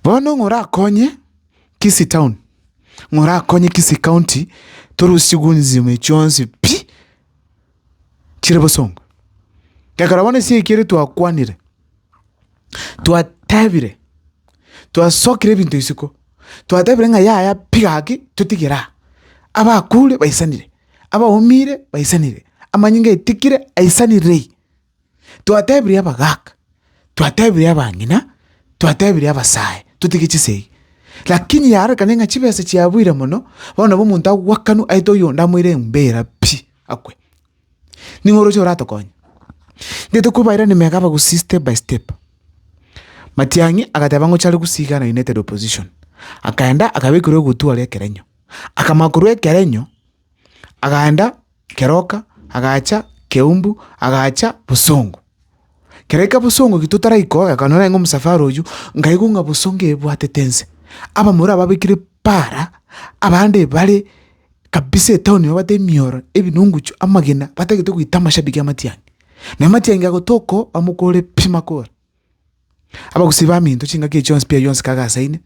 Bono ngora konye Gusii town. Ngora konye Gusii county torusi goonism echonsi pi. Chirebo song. Kakarabone si ekire twakwanire. Twatabire. Twasokire bintu isiko. Twatabire nga yaya pigaki tutigera. Aba kule baisanire. Aba umire baisanire. Amanyinga etikire aisanire. Twatabire abagaka. Twatabire abangina. Twatabire abasaye. Tutigichisei. Lakini yara kanenga chibese chiabwire mono. Bana bo muntu wakanu aito yonda mwire mbera pi akwe. Ni ngoro chorato konye. Ndeto kubaira ni megaba Gusii step by step. Matiang'i akatabango chali Gusii na United Opposition. Akaenda akabikiro gutua le Kerenyo. Akamakuru Kerenyo. Akaenda Keroka, akaacha Keumbu, akaacha Busongo. Kereka Busongo kitutara iko akanona ngo musafaro uju ngaigunga Busongo ebwate tense. Aba mura babikire para abande bale kabise town babate mioro ebinungucho amagena batagite kuitamasha biga Matiang'i. Na Matiang'i agotoko amukore pimakora. Aba Gusii baminto chinga ke Jones pia Jones kaga saine.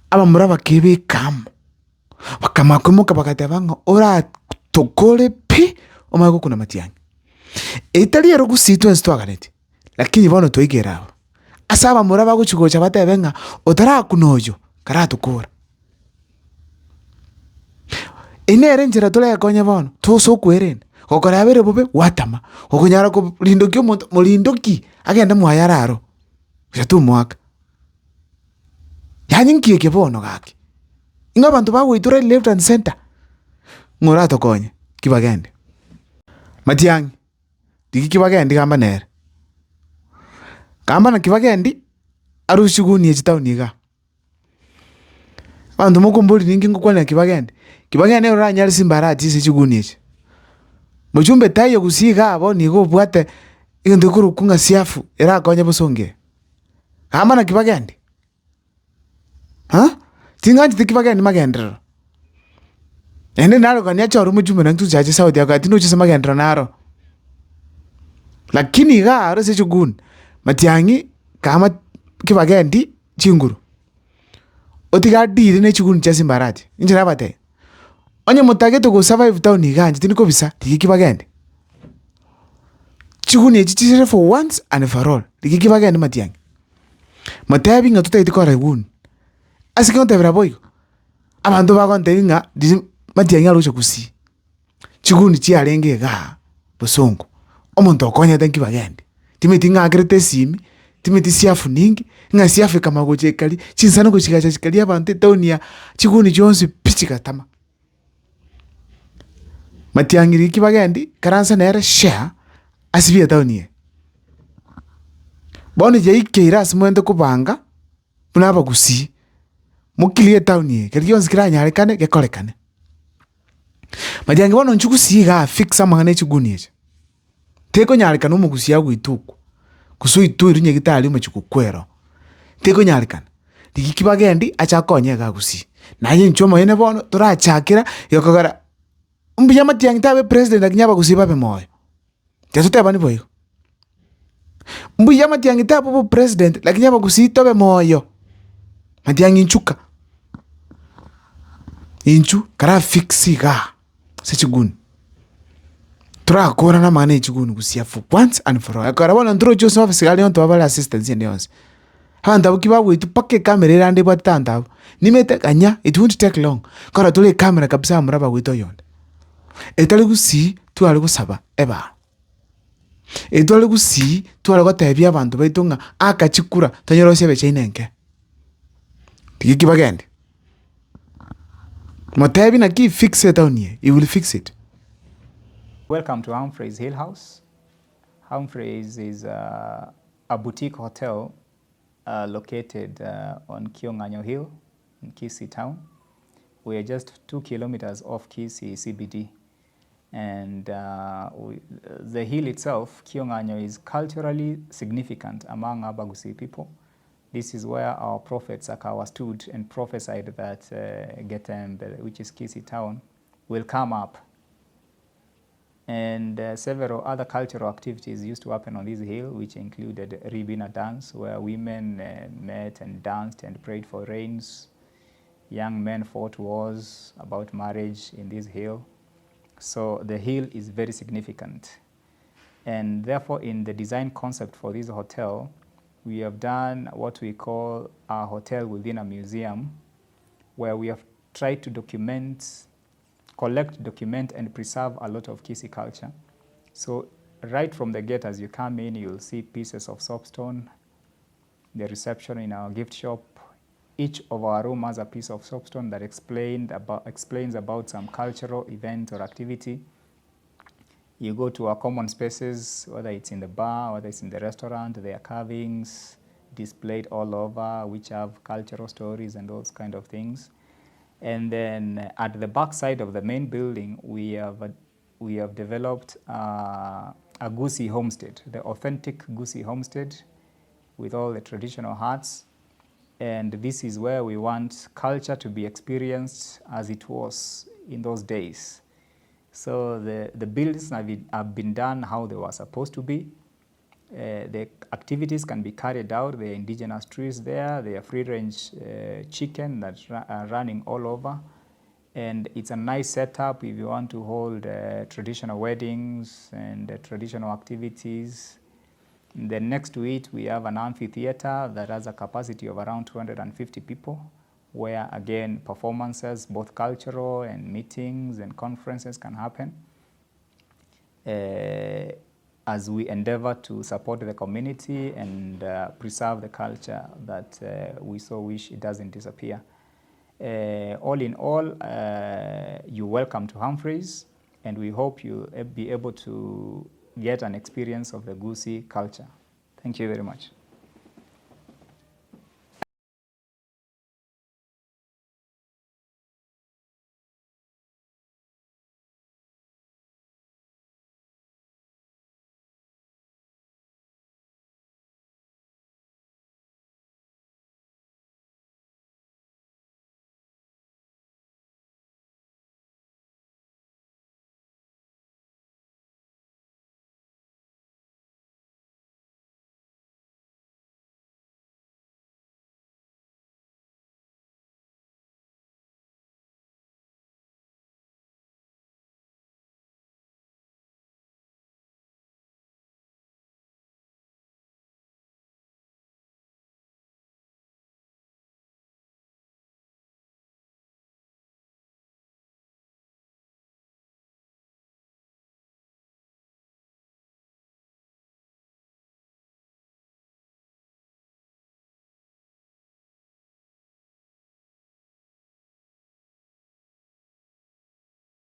Aba muraba kebe kam. Bakamakomoka bakatabanga ora tokole pi omago kuna Matiang'i. Italia ro Gusii twens twagareti. Lakini bono toigera. Asaba muraba guchugocha batebenga otara kunojo karatukura. Inere njira tole konye bono toso kwerene. Kokora abere bobe watama. Okunyara ko lindoki omuntu mulindoki agenda muhayararo. Jatu mwaka. Yanyinkie kebono gaki. Inga bantu bawo iture left and center. Ngora to konye Kibagendi. Matiang'i. Digi Kibagendi kamba nere. Kamba na Kibagendi arushuguni echitauniga. Bantu mukumbuli ningi ngukwana Kibagendi. Kibagendi ora nyali simbarati sechuguni echi. Mujumbe tayo Gusii abo nigo bwate indukuru kunga siafu era konye busonge. Kamba na Kibagendi. Ha? Tinganji Kibagendi magendero. Ende nalo kanya choro mujumbe nang tujaje Saudi akati no chisa magendero naro. Lakini aro sechugun Matiang'i kama Kibagendi chinguru. Otiga diri ne chugun chasi mbarati. Injira bate. Onye mutageto go survive town iganje tiniko bisa Digi Kibagendi. Chugun echisire for once and for all. Digi Kibagendi Matiang'i. Matabi nga tutaiti kora igun. Asike ntebera boyo. Abantu bagonte nga Matiang'i arusha Gusii. Chugun chi arenge ga Busongo. Omuntu okonya thank Kibagendi. Timiti nga agrete simi, timiti siafu ningi, nga siafu kama gochekali, chinsana gochikacha chikali abantu taunia chiguni Jones pichika tama. Matiang'i Kibagendi karansa nere share asibia taunie. Boni je ikeira simwende kubanga bunaba Gusii. Mukilie taunie, kali Jones kiranya arekane gekolekane. Matiang'i bono nchugusii ga fixa mangane chiguni eche. Teko nyarikana mu Gusii agwituko. Kusu itu rinye gitali mu chikukwero. Teko nyarikana. Digi Kibagendi achakonye ga Gusii. Naye nchomo yene bono turachakira yokogara. Mbiya Matiang'i tabe president akinyaba Gusii babe moyo. Tesoteba ni boyo. Mbiya Matiang'i tabe bo president akinyaba Gusii tobe moyo. Matiang'i nchuka. Inchu kara fixi ga. Sechiguni. Tura kora na mane chugunu Gusii for once and for all. Akara bona ndro chose office gali onto abala assistance ndi yonse. Handa bukiba wetu pake camera irande batanda. Nimete kanya it won't take long. Kora tole camera kabisa muraba wetu yonde. Etale Gusii tu ali kusaba eba. Etale Gusii tu ali gotebya abantu baitunga akachikura tanyoro sebe chainenke. Digi Kibagendi. Motebi na ki fix it down here. He will fix it. Welcome to Humphreys Hill House. Humphreys is a boutique hotel located on Kiong'anyo Hill in Gusii town. We are just 2 kilometers off Gusii CBD. And the hill itself, Kiong'anyo, is culturally significant among Aba Gusii people. This is where our prophet Sakawa stood and prophesied that Getembe, which is Gusii town, will come up. And several other cultural activities used to happen on this hill, which included Ribina dance, where women met and danced and prayed for rains. Young men fought wars about marriage in this hill. So the hill is very significant. And therefore, in the design concept for this hotel, we have done what we call a hotel within a museum, where we have tried to collect, document, and preserve a lot of Gusii culture. So right from the gate as you come in, you'll see pieces of soapstone, the reception in our gift shop. Each of our room has a piece of soapstone that explains about some cultural event or activity. You go to our common spaces, whether it's in the bar, whether it's in the restaurant, there are carvings displayed all over, which have cultural stories and those kind of things. And then at the back side of the main building, we have developed a Gusii homestead, the authentic Gusii homestead with all the traditional huts. And this is where we want culture to be experienced as it was in those days. So the buildings have been done how they were supposed to be. The activities can be carried out. There are indigenous trees there. There are free-range chicken that are running all over. And it's a nice setup if you want to hold traditional weddings and traditional activities. And then next to it, we have an amphitheater that has a capacity of around 250 people, where, again, performances, both cultural and meetings and conferences can happen. As we endeavor to support the community and preserve the culture that we so wish it doesn't disappear. All in all, you're welcome to Humphreys, and we hope you'll be able to get an experience of the Gusii culture. Thank you very much.